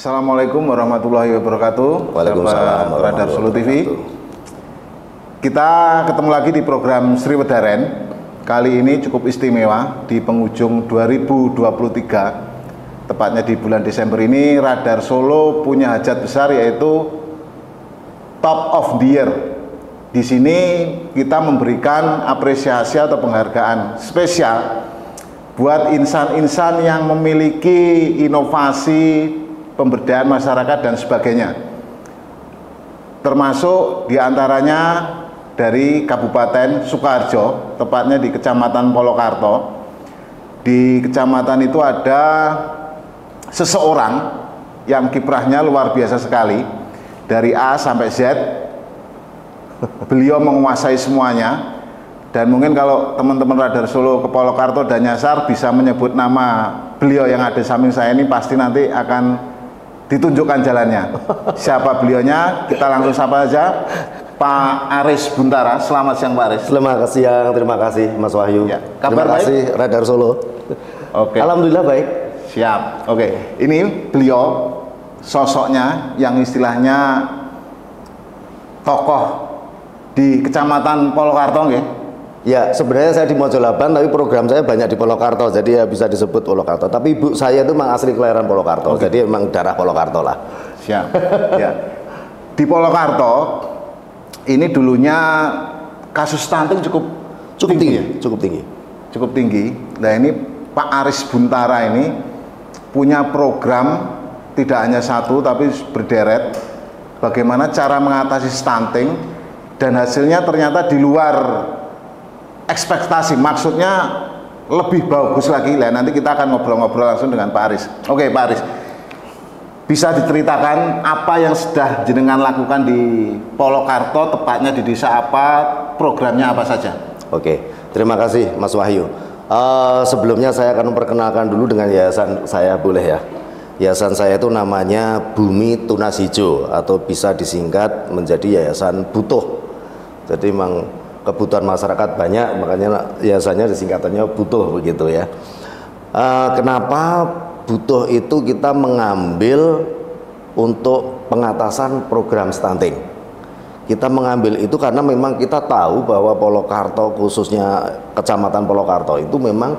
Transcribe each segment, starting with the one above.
Assalamualaikum warahmatullahi wabarakatuh. Waalaikumsalam Radar Solo TV. Kita ketemu lagi di program Sriwedaren. Kali ini cukup istimewa di penghujung 2023. Tepatnya di bulan Desember ini Radar Solo punya hajat besar, yaitu Top of the Year. Di sini kita memberikan apresiasi atau penghargaan spesial buat insan-insan yang memiliki inovasi pemberdayaan masyarakat dan sebagainya, termasuk diantaranya dari Kabupaten Sukoharjo, tepatnya di Kecamatan Polokarto. Di kecamatan itu ada seseorang yang kiprahnya luar biasa sekali, dari A sampai Z. Beliau menguasai semuanya, dan mungkin kalau teman-teman Radar Solo ke Polokarto dan nyasar bisa menyebut nama beliau yang ada di samping saya ini, pasti nanti akan ditunjukkan jalannya. Siapa beliaunya? Kita langsung sapa aja, Pak Aris Buntara. Selamat siang Pak Aris. Selamat siang, terima kasih Mas Wahyu. Ya, terima kasih Radar Solo. Oke. Alhamdulillah baik. Siap. Oke. Ini beliau sosoknya yang istilahnya tokoh di Kecamatan Polokarto, nggih? Ya, sebenarnya saya di Mojolaban, tapi program saya banyak di Polokarto, jadi ya bisa disebut Polokarto. Tapi ibu saya itu memang asli kelahiran Polokarto, jadi memang darah Polokarto lah. Siap. Ya. Di Polokarto ini dulunya kasus stunting cukup tinggi, ya? Cukup tinggi. Cukup tinggi. Nah, ini Pak Aris Buntara ini punya program tidak hanya satu tapi berderet, bagaimana cara mengatasi stunting, dan hasilnya ternyata di luar ekspektasi, maksudnya lebih bagus lagi lah. Nanti kita akan ngobrol-ngobrol langsung dengan Pak Aris. Oke Pak Aris, bisa diceritakan apa yang sudah jenengan lakukan di Polokarto, tepatnya di desa apa, programnya apa saja? Oke, terima kasih Mas Wahyu. Sebelumnya saya akan memperkenalkan dulu dengan yayasan saya, boleh ya? Yayasan saya itu namanya Bumi Tunas Hijau, atau bisa disingkat menjadi Yayasan Butuh. Jadi memang kebutuhan masyarakat banyak, makanya yayasannya disingkatannya Butuh begitu ya. Kenapa Butuh itu kita mengambil untuk pengatasan program stunting? Kita mengambil itu karena memang kita tahu bahwa Polokarto, khususnya Kecamatan Polokarto itu memang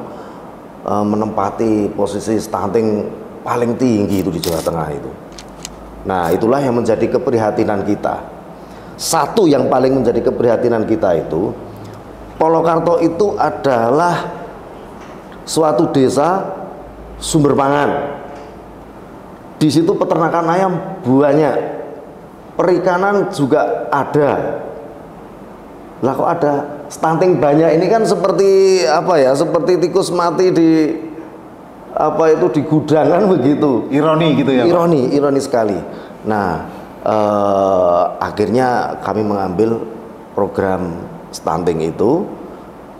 menempati posisi stunting paling tinggi itu di Jawa Tengah itu. Nah, itulah yang menjadi keprihatinan kita. Satu yang paling menjadi keprihatinan kita itu, Polokarto itu adalah suatu desa sumber pangan. Di situ peternakan ayam banyak, perikanan juga ada. Lah kok ada stunting banyak? Ini kan seperti apa ya? Seperti tikus mati di apa itu, di gudangan begitu. Ironi gitu ya, Pak? Ironi sekali. Nah, akhirnya kami mengambil program stunting itu.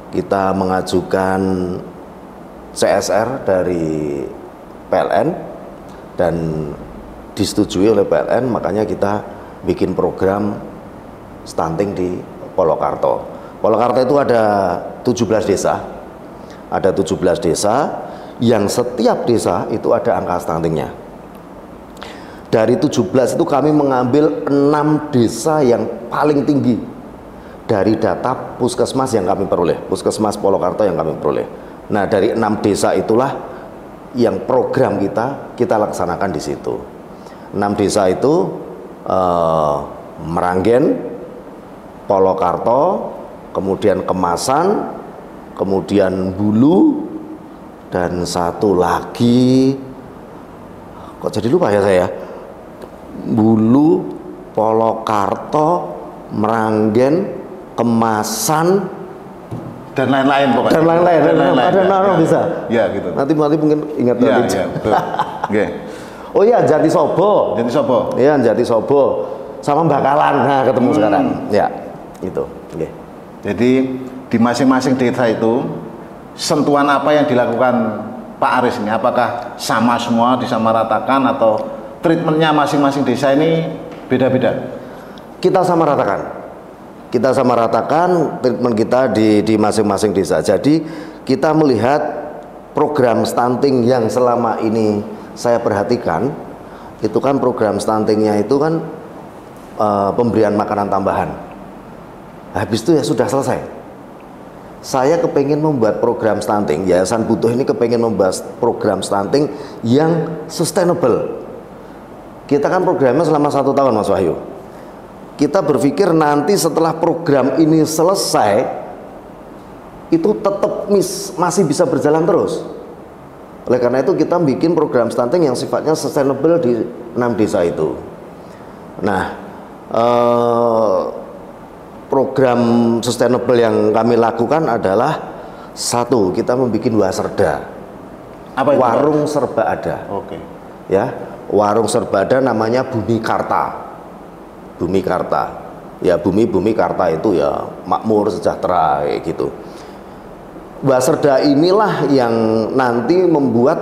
Kita mengajukan CSR dari PLN dan disetujui oleh PLN, makanya kita bikin program stunting di Polokarto. Polokarto itu ada 17 desa. Ada 17 desa yang setiap desa itu ada angka stuntingnya. Dari 17 itu kami mengambil 6 desa yang paling tinggi dari data puskesmas yang kami peroleh, puskesmas Polokarto yang kami peroleh. Nah, dari 6 desa itulah yang program kita laksanakan di situ. 6 desa itu Meranggen, Polokarto, kemudian Kemasan, kemudian Bulu, dan satu lagi kok jadi lupa ya saya. Bulu, Polokarto, Meranggen, Kemasan, dan lain-lain pokoknya. Dan lain-lain. Ada nama bisa. Ya gitu. Nanti mungkin ingat ya, lagi. Ya, betul. Okay. Oh iya, Jatisobo. Jatisobo. Iya, Jatisobo. Sama Bakalan. Nah, ketemu sekarang. Ya, itu. Okay. Jadi di masing-masing desa itu sentuhan apa yang dilakukan Pak Aris ini? Apakah sama semua, disamaratakan, atau treatmentnya masing-masing desa ini beda-beda? Kita sama ratakan. Kita sama ratakan treatment kita di masing-masing desa. Jadi kita melihat program stunting yang selama ini saya perhatikan itu kan program stuntingnya itu kan pemberian makanan tambahan. Habis itu ya sudah selesai. Saya kepengen membuat program stunting, Yayasan Butuh ini kepengen membuat program stunting yang sustainable. Kita kan programnya selama 1 tahun Mas Wahyu. Kita berpikir nanti setelah program ini selesai itu tetap masih bisa berjalan terus. Oleh karena itu kita bikin program stunting yang sifatnya sustainable di 6 desa itu. Nah, program sustainable yang kami lakukan adalah satu, kita membuat Waserda. Apa itu? Warung serba ada. Oke. Ya, warung serba ada namanya Bumi Karta. Bumi Karta. Ya, bumi Karta itu ya makmur, sejahtera kayak gitu. Waserda inilah yang nanti membuat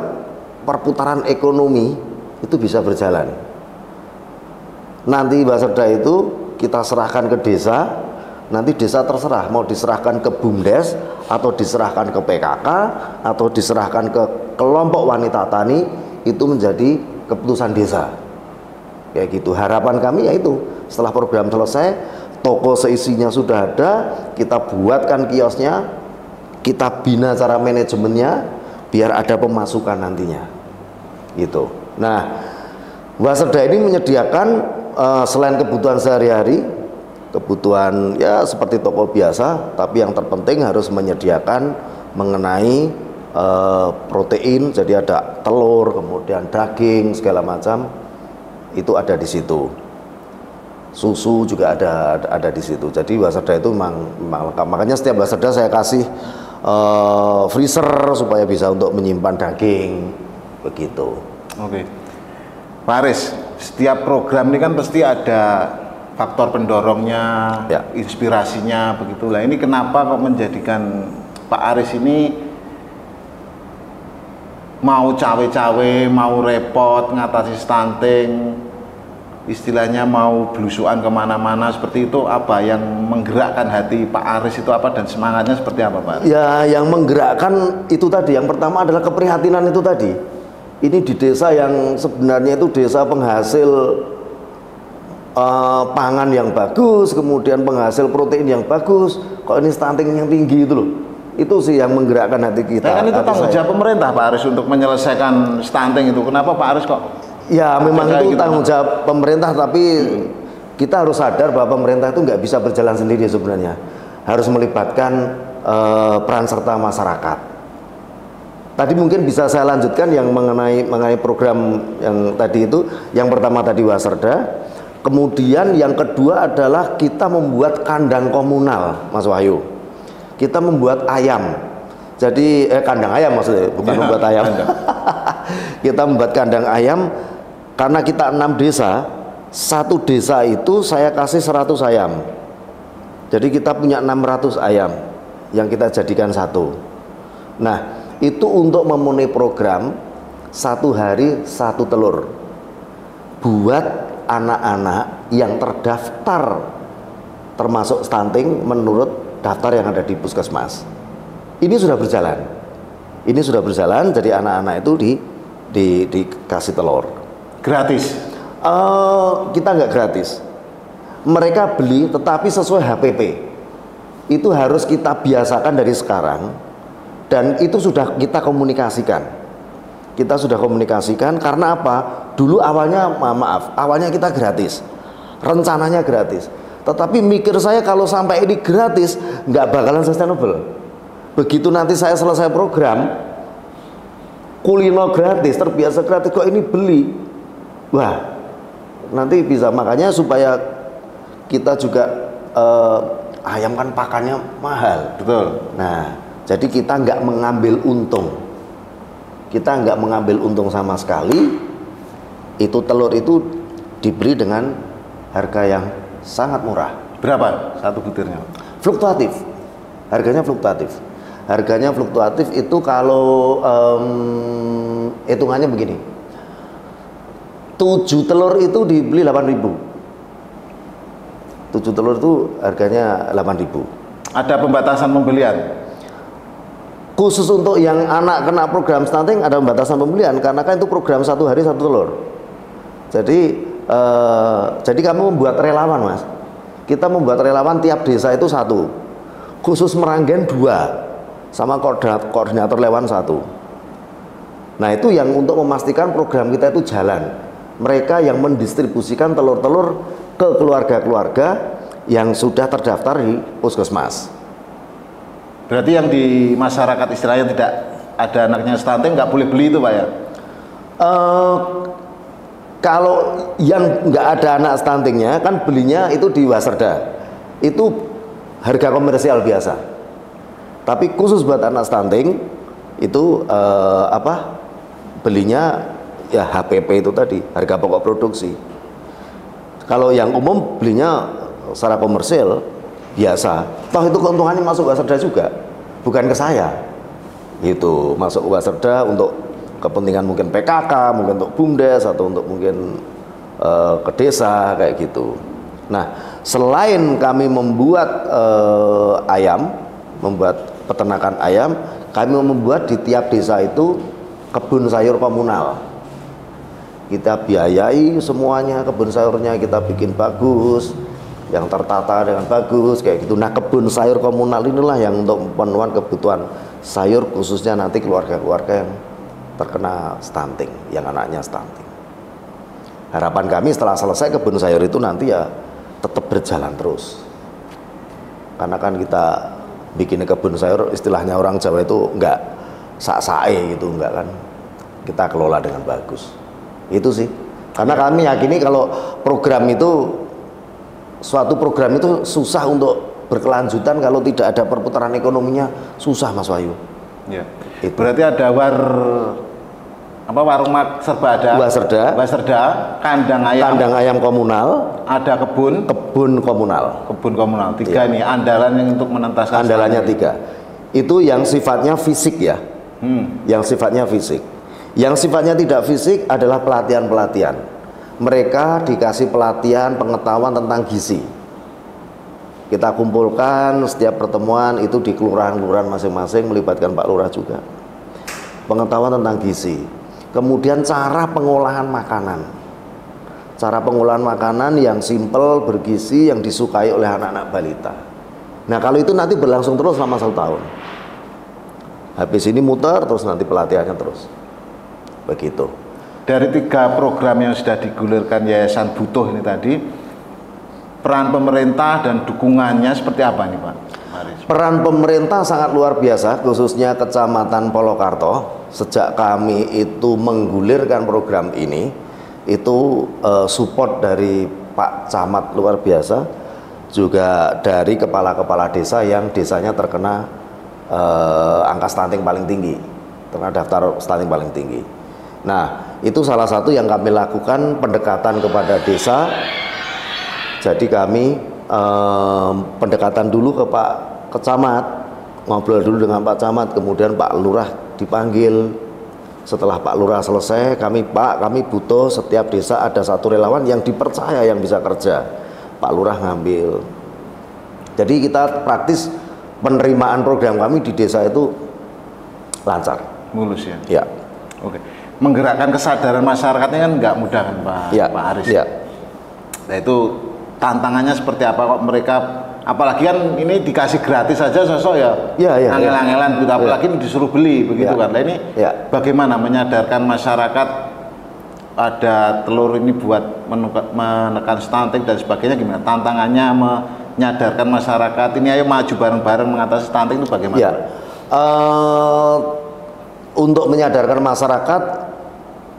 perputaran ekonomi itu bisa berjalan. Nanti Waserda itu kita serahkan ke desa, nanti desa terserah mau diserahkan ke BUMDes atau diserahkan ke PKK atau diserahkan ke kelompok wanita tani, itu menjadi keputusan desa. Kayak gitu. Harapan kami yaitu setelah program selesai, toko seisinya sudah ada, kita buatkan kiosnya, kita bina cara manajemennya biar ada pemasukan nantinya gitu. Nah, Waserda ini menyediakan selain kebutuhan sehari-hari, kebutuhan ya seperti toko biasa, tapi yang terpenting harus menyediakan mengenai protein, jadi ada telur, kemudian daging segala macam itu ada di situ. Susu juga ada di situ. Jadi Waserda itu memang lengkap. Makanya setiap Waserda saya kasih freezer supaya bisa untuk menyimpan daging begitu. Oke, Pak Aris, setiap program ini kan pasti ada faktor pendorongnya, ya, inspirasinya begitulah. Ini kenapa kok menjadikan Pak Aris ini mau cawe-cawe, mau repot ngatasi stunting, istilahnya mau belusuan kemana-mana seperti itu? Apa yang menggerakkan hati Pak Aris itu apa dan semangatnya seperti apa, Pak? Ya, yang menggerakkan itu tadi, yang pertama adalah keprihatinan itu tadi. Ini di desa yang sebenarnya itu desa penghasil pangan yang bagus, kemudian penghasil protein yang bagus, kok ini stunting yang tinggi itu loh. Itu sih yang menggerakkan hati kita. Nah, kan itu tanggung jawab pemerintah Pak Aris untuk menyelesaikan stunting itu. Kenapa Pak Aris kok? Ya memang itu tanggung jawab pemerintah, tapi kita harus sadar bahwa pemerintah itu nggak bisa berjalan sendiri sebenarnya. Harus melibatkan peran serta masyarakat. Tadi mungkin bisa saya lanjutkan yang mengenai program yang tadi itu. Yang pertama tadi Waserda, kemudian yang kedua adalah kita membuat kandang komunal, Mas Wahyu. Kita membuat ayam. Jadi kandang ayam maksudnya, bukan ya, membuat ayam. Kita membuat kandang ayam. Karena kita 6 desa, satu desa itu saya kasih 100 ayam. Jadi kita punya 600 ayam yang kita jadikan satu. Nah, itu untuk memenuhi program 1 hari 1 telur buat anak-anak yang terdaftar termasuk stunting menurut daftar yang ada di puskesmas. Ini sudah berjalan. Ini sudah berjalan, jadi anak-anak itu dikasih telur. Gratis? Kita nggak gratis. Mereka beli tetapi sesuai HPP. Itu harus kita biasakan dari sekarang. Dan itu sudah kita komunikasikan. Kita sudah komunikasikan karena apa? Dulu awalnya, awalnya kita gratis. Rencananya gratis. Tetapi mikir saya kalau sampai ini gratis, nggak bakalan sustainable. Begitu nanti saya selesai program, kulino gratis, terbiasa gratis, kok ini beli. Wah, nanti bisa, makanya supaya kita juga ayam kan pakannya mahal. Betul. Nah, jadi kita nggak mengambil untung. Kita nggak mengambil untung sama sekali. Itu telur itu diberi dengan harga yang sangat murah. Berapa satu butirnya? Fluktuatif. Harganya fluktuatif. Harganya fluktuatif itu kalau hitungannya begini. 7 telur itu dibeli 8.000. 7 telur itu harganya 8.000. Ada pembatasan pembelian? Khusus untuk yang anak kena program stunting ada pembatasan pembelian karena kan itu program 1 hari 1 telur. Jadi kami membuat relawan, Mas. Kita membuat relawan tiap desa itu 1, khusus Meranggen 2, sama koordinator relawan 1. Nah itu yang untuk memastikan program kita itu jalan. Mereka yang mendistribusikan telur-telur ke keluarga-keluarga yang sudah terdaftar di puskesmas. Berarti yang di masyarakat istilahnya tidak ada anaknya stunting nggak boleh beli itu Pak ya? Kalau yang nggak ada anak stuntingnya kan belinya itu di Waserda, itu harga komersial biasa. Tapi khusus buat anak stunting itu belinya ya HPP itu tadi, harga pokok produksi. Kalau yang umum belinya secara komersial biasa. Toh itu keuntungannya masuk Waserda juga, bukan ke saya. Itu masuk Waserda untuk kepentingan mungkin PKK, mungkin untuk BUMDes atau untuk mungkin ke desa kayak gitu. Nah, selain kami membuat ayam, membuat peternakan ayam, kami membuat di tiap desa itu kebun sayur komunal. Kita biayai semuanya, kebun sayurnya kita bikin bagus, yang tertata dengan bagus kayak gitu. Nah, kebun sayur komunal inilah yang untuk pemenuhan kebutuhan sayur khususnya nanti keluarga-keluarga yang terkena stunting, yang anaknya stunting. Harapan kami setelah selesai kebun sayur itu nanti ya tetap berjalan terus. Karena kan kita bikin kebun sayur, istilahnya orang Jawa itu enggak sak-sae gitu, enggak kan. Kita kelola dengan bagus. Itu sih. Karena kami yakini kalau program itu, suatu program itu susah untuk berkelanjutan kalau tidak ada perputaran ekonominya, susah Mas Wahyu. Ya. Berarti ada warung serba ada. Waserda, kandang ayam komunal, ada kebun komunal. 3 ya. Ini andalan yang untuk menentaskan. Andalannya 3. Itu yang sifatnya fisik ya. Yang sifatnya fisik. Yang sifatnya tidak fisik adalah pelatihan-pelatihan. Mereka dikasih pelatihan pengetahuan tentang gizi. Kita kumpulkan setiap pertemuan itu di kelurahan-kelurahan masing-masing, melibatkan Pak Lurah juga. Pengetahuan tentang gizi. Kemudian cara pengolahan makanan. Cara pengolahan makanan yang simpel, bergizi, yang disukai oleh anak-anak balita. Nah, kalau itu nanti berlangsung terus selama 1 tahun. Habis ini muter terus nanti pelatihannya terus. Begitu. Dari 3 program yang sudah digulirkan Yayasan Butuh ini tadi, peran pemerintah dan dukungannya seperti apa nih Pak Maris? Peran pemerintah sangat luar biasa, khususnya Kecamatan Polokarto. Sejak kami itu menggulirkan program ini, itu support dari Pak Camat luar biasa, juga dari kepala-kepala desa yang desanya terkena angka stunting paling tinggi, terkena daftar stunting paling tinggi. Nah, itu salah satu yang kami lakukan, pendekatan kepada desa. Jadi kami pendekatan dulu ke Pak Kecamat, ngobrol dulu dengan Pak Camat, kemudian Pak Lurah dipanggil. Setelah Pak Lurah selesai, kami butuh setiap desa ada 1 relawan yang dipercaya yang bisa kerja. Pak Lurah ngambil. Jadi kita praktis penerimaan program kami di desa itu lancar, mulus ya. Ya. Oke. Menggerakkan kesadaran masyarakatnya kan nggak mudah kan Pak, ya. Pak Aris. Ya. Nah itu tantangannya seperti apa kok mereka, apalagi kan ini dikasih gratis saja sosok ya, angel-angelan gitu, apalagi disuruh beli begitu kan. Nah ini bagaimana menyadarkan masyarakat ada telur ini buat menekan stunting dan sebagainya, gimana tantangannya menyadarkan masyarakat ini, ayo maju bareng-bareng mengatasi stunting itu bagaimana? Ya. Untuk menyadarkan masyarakat,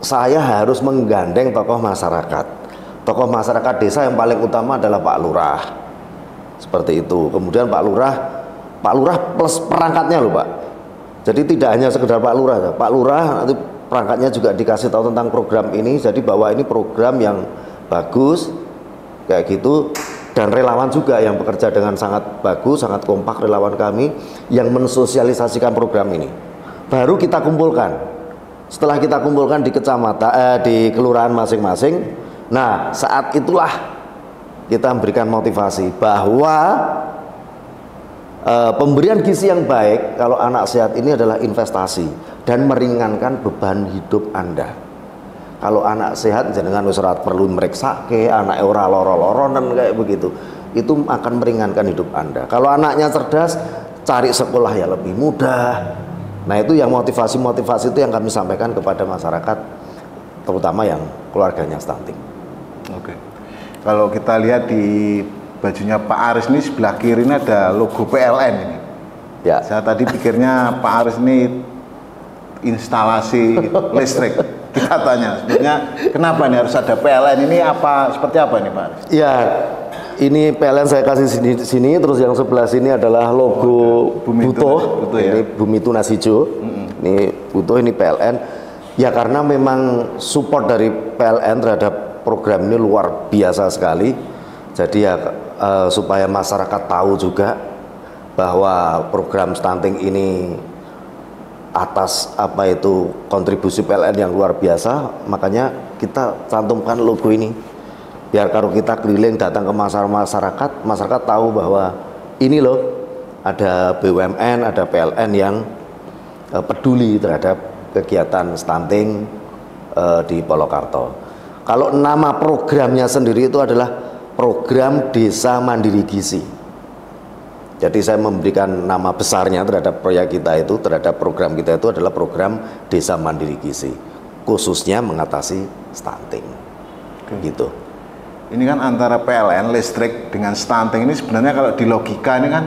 saya harus menggandeng tokoh masyarakat. Tokoh masyarakat desa yang paling utama adalah Pak Lurah. Seperti itu. Kemudian Pak Lurah plus perangkatnya loh Pak. Jadi tidak hanya sekedar Pak Lurah. Pak Lurah nanti perangkatnya juga dikasih tahu tentang program ini. Jadi bahwa ini program yang bagus kayak gitu. Dan relawan juga yang bekerja dengan sangat bagus, sangat kompak relawan kami yang mensosialisasikan program ini. Baru kita kumpulkan. Setelah kita kumpulkan di kecamatan, di kelurahan masing-masing, nah saat itulah kita memberikan motivasi bahwa pemberian gizi yang baik kalau anak sehat ini adalah investasi dan meringankan beban hidup Anda. Kalau anak sehat jenengan wis ora perlu mriksake, anake ora loro-loronen kayak begitu. Itu akan meringankan hidup Anda. Kalau anaknya cerdas, cari sekolah yang lebih mudah. Nah, itu yang motivasi-motivasi itu yang kami sampaikan kepada masyarakat, terutama yang keluarganya stunting. Oke. Kalau kita lihat di bajunya Pak Aris ini sebelah kiri ini ada logo PLN ini. Ya. Saya tadi pikirnya Pak Aris ini instalasi listrik. Kita tanya, sebenarnya kenapa nih harus ada PLN ini, apa seperti apa ini Pak Aris? Ya, ini PLN saya kasih sini, terus yang sebelah sini adalah logo Butuh. Ya? Ini Bumi Tunas Hijau. Ini Butuh, ini PLN. Ya karena memang support dari PLN terhadap program ini luar biasa sekali. Jadi ya supaya masyarakat tahu juga bahwa program stunting ini atas apa itu kontribusi PLN yang luar biasa, makanya kita cantumkan logo ini biar kalau kita keliling datang ke masyarakat, masyarakat tahu bahwa ini loh ada BUMN, ada PLN yang peduli terhadap kegiatan stunting di Polokarto. Kalau nama programnya sendiri itu adalah program Desa Mandiri Gizi. Jadi saya memberikan nama besarnya terhadap proyek kita itu, terhadap program kita itu adalah program Desa Mandiri Gizi, khususnya mengatasi stunting. Gitu. Ini kan antara PLN listrik dengan stunting ini sebenarnya kalau di logika ini kan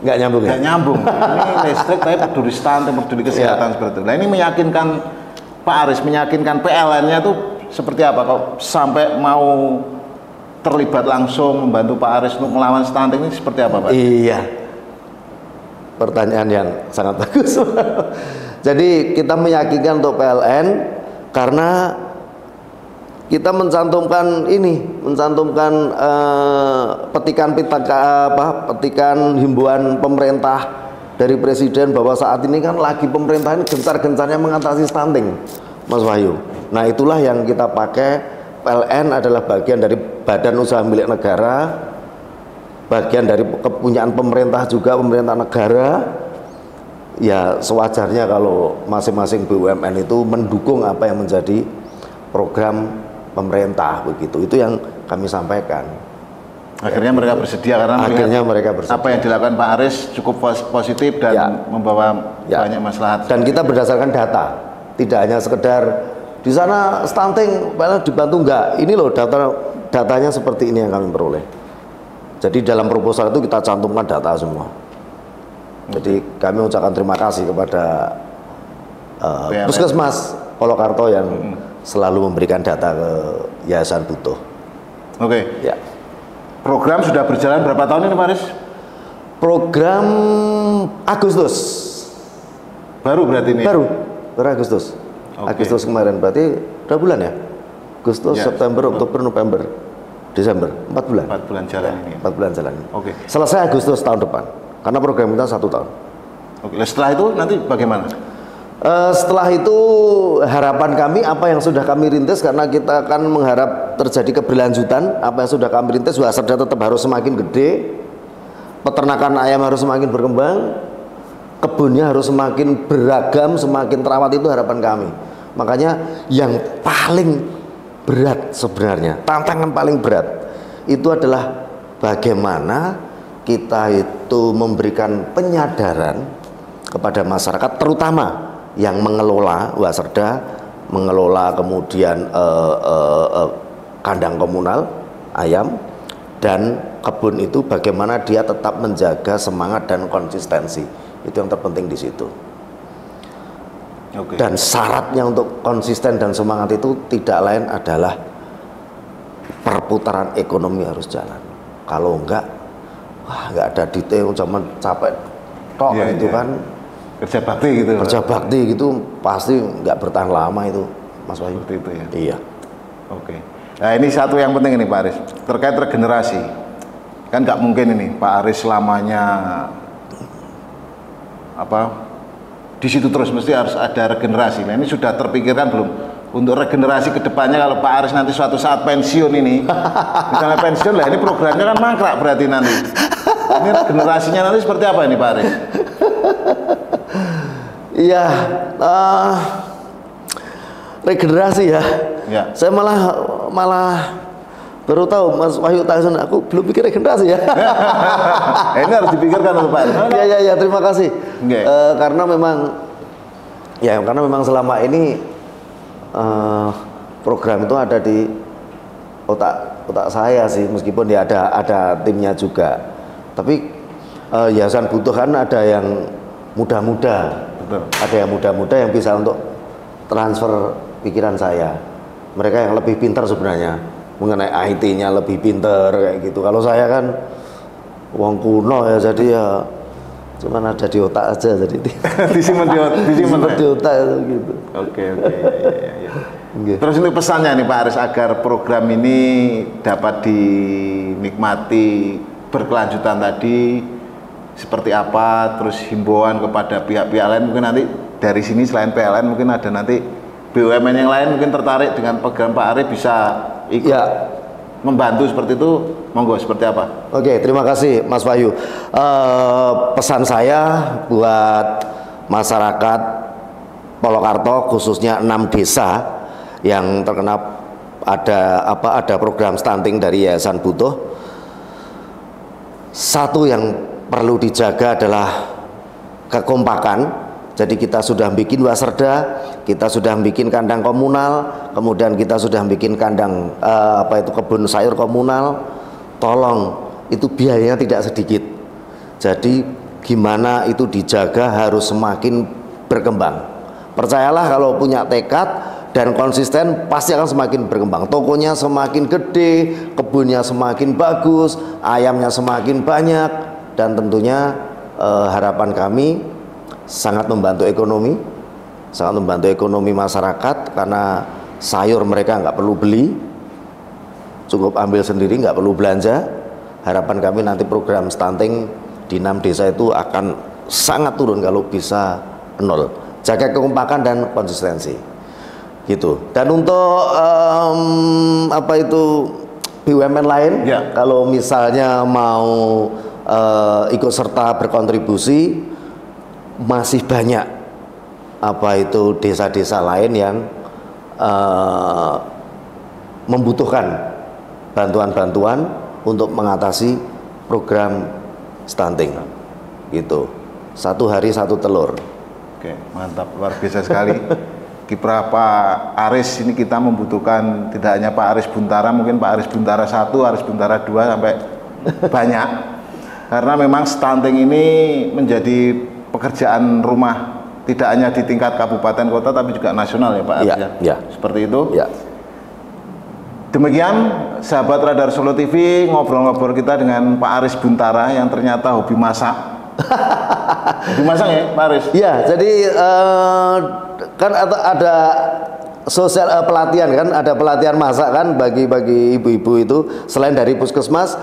nggak nyambung ya? Nggak nyambung. Ini listrik tapi peduli stunting, peduli kesehatan seperti itu. Nah ini meyakinkan Pak Aris, meyakinkan PLN-nya itu seperti apa kok sampai mau terlibat langsung membantu Pak Aris untuk melawan stunting ini seperti apa Pak? Iya, pertanyaan yang sangat bagus. Jadi kita meyakinkan untuk PLN karena kita mencantumkan ini, mencantumkan petikan himbauan pemerintah dari Presiden bahwa saat ini kan lagi pemerintahan gencar-gencarnya mengatasi stunting, Mas Wahyu. Nah itulah yang kita pakai. PLN adalah bagian dari badan usaha milik negara, bagian dari kepunyaan pemerintah juga, pemerintah negara. Ya sewajarnya kalau masing-masing BUMN itu mendukung apa yang menjadi program pemerintah begitu. Itu yang kami sampaikan. Akhirnya mereka bersedia karena mereka bersedia. Apa yang dilakukan Pak Aris cukup positif dan membawa banyak maslahat. Dan kita berdasarkan data, tidak hanya sekedar di sana stunting dibantu enggak. Ini loh datanya seperti ini yang kami peroleh. Jadi dalam proposal itu kita cantumkan data semua. Jadi kami ucapkan terima kasih kepada Puskesmas Polokarto yang selalu memberikan data ke Yayasan Butuh. Oke. Ya. Program sudah berjalan berapa tahun ini Pak Aris? Program Agustus. Baru berarti ini? Baru Agustus. Agustus kemarin, berarti berapa bulan ya? Agustus, September, Oktober, November, Desember, 4 bulan. 4 bulan jalan ini. 4 bulan jalan. Oke. Selesai Agustus tahun depan, karena program kita 1 tahun. Oke. Setelah itu nanti bagaimana? Setelah itu harapan kami apa yang sudah kami rintis, karena kita akan mengharap terjadi keberlanjutan. Apa yang sudah kami rintis, Wasrda tetap harus semakin gede, peternakan ayam harus semakin berkembang, kebunnya harus semakin beragam, semakin terawat, itu harapan kami. Makanya yang paling berat sebenarnya, tantangan paling berat itu adalah bagaimana kita itu memberikan penyadaran kepada masyarakat, terutama yang mengelola Wasrda, mengelola kemudian kandang komunal ayam dan kebun itu, bagaimana dia tetap menjaga semangat dan konsistensi. Itu yang terpenting di situ. Dan syaratnya untuk konsisten dan semangat itu tidak lain adalah perputaran ekonomi harus jalan. Kalau enggak, enggak ada detail, cuma capek tok itu kan. Kerja bakti gitu. Kerja bakti gitu pasti enggak bertahan lama itu, Mas Wahyu. Seperti itu ya. Iya. Oke. Nah ini satu yang penting ini Pak Aris, terkait regenerasi. Kan nggak mungkin ini Pak Aris selamanya di situ terus, mesti harus ada regenerasi. Nah ini sudah terpikirkan belum untuk regenerasi kedepannya kalau Pak Aris nanti suatu saat pensiun ini, misalnya pensiun lah, ini programnya kan mangkrak berarti nanti. Ini regenerasinya nanti seperti apa ini Pak Aris? Iya, regenerasi ya. Ya. Saya malah baru tahu Mas Wahyu Tyson, aku belum pikir regenerasi ya. Ini harus dipikirkan loh Pak Aris. Ya, terima kasih. Okay. Karena memang selama ini program itu ada di otak saya sih, meskipun ya ada timnya juga. Tapi yayasan butuh kan ada yang muda-muda, ada yang muda-muda yang bisa untuk transfer pikiran saya. Mereka yang lebih pintar sebenarnya mengenai IT-nya, lebih pintar kayak gitu. Kalau saya kan wong kuno ya, jadi ya cuman ada di otak aja, jadi disimpan di otak gitu. Oke. Ya. Terus ini pesannya nih Pak Aris agar program ini dapat dinikmati berkelanjutan tadi seperti apa, terus himbauan kepada pihak-pihak lain, mungkin nanti dari sini selain PLN mungkin ada nanti BUMN yang lain mungkin tertarik dengan program Pak Aris bisa ikut membantu seperti itu, monggo seperti apa? Oke, terima kasih Mas Wahyu. Pesan saya buat masyarakat Polokarto, khususnya 6 desa yang terkena ada program stunting dari Yayasan Butuh. Satu yang perlu dijaga adalah kekompakan. Jadi kita sudah bikin wasrda, kita sudah bikin kandang komunal, kemudian kita sudah bikin kandang kebun sayur komunal. Tolong, itu biayanya tidak sedikit. Jadi gimana itu dijaga harus semakin berkembang. Percayalah, kalau punya tekad dan konsisten pasti akan semakin berkembang. Tokonya semakin gede, kebunnya semakin bagus, ayamnya semakin banyak, dan tentunya harapan kami sangat membantu ekonomi masyarakat, karena sayur mereka nggak perlu beli, cukup ambil sendiri, nggak perlu belanja. Harapan kami nanti program stunting di 6 desa itu akan sangat turun kalau bisa nol. Jaga kekompakan dan konsistensi gitu. Dan untuk BUMN lain, kalau misalnya mau ikut serta berkontribusi, masih banyak desa-desa lain yang membutuhkan bantuan-bantuan untuk mengatasi program stunting gitu. 1 hari 1 telur. Oke, mantap, luar biasa sekali. Kiprah Pak Aris ini kita membutuhkan tidak hanya Pak Aris Buntara, mungkin Pak Aris Buntara 1, Aris Buntara 2 sampai banyak. Karena memang stunting ini menjadi pekerjaan rumah tidak hanya di tingkat kabupaten kota tapi juga nasional ya Pak Aris ya. Seperti itu. Ya. Demikian sahabat Radar Solo TV, ngobrol-ngobrol kita dengan Pak Aris Buntara yang ternyata hobi masak. Hobi masak ya Pak Aris? Iya, jadi kan ada sosial pelatihan kan, ada pelatihan masak kan bagi ibu-ibu itu. Selain dari puskesmas,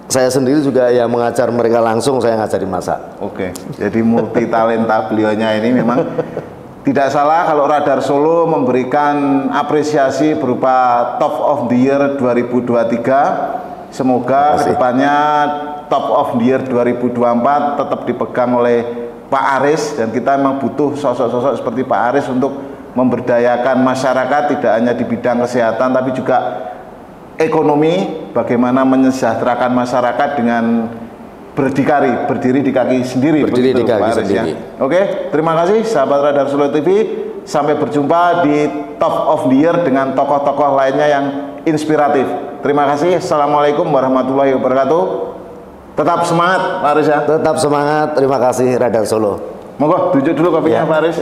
saya sendiri juga yang mengajar mereka langsung, saya ngajari masak. Oke, jadi multi talenta beliaunya ini memang tidak salah kalau Radar Solo memberikan apresiasi berupa Top of the Year 2023. Semoga kedepannya Top of the Year 2024 tetap dipegang oleh Pak Aris, dan kita memang butuh sosok-sosok seperti Pak Aris untuk memberdayakan masyarakat tidak hanya di bidang kesehatan tapi juga ekonomi, bagaimana menyejahterakan masyarakat dengan berdiri di kaki sendiri. Berdiri di kaki sendiri. Ya. Oke, terima kasih sahabat Radar Solo TV. Sampai berjumpa di Top of the Year dengan tokoh-tokoh lainnya yang inspiratif. Terima kasih. Assalamualaikum warahmatullahi wabarakatuh. Tetap semangat Pak Aris ya. Tetap semangat. Terima kasih Radar Solo. Monggo tunjuk dulu kopinya Pak Aris.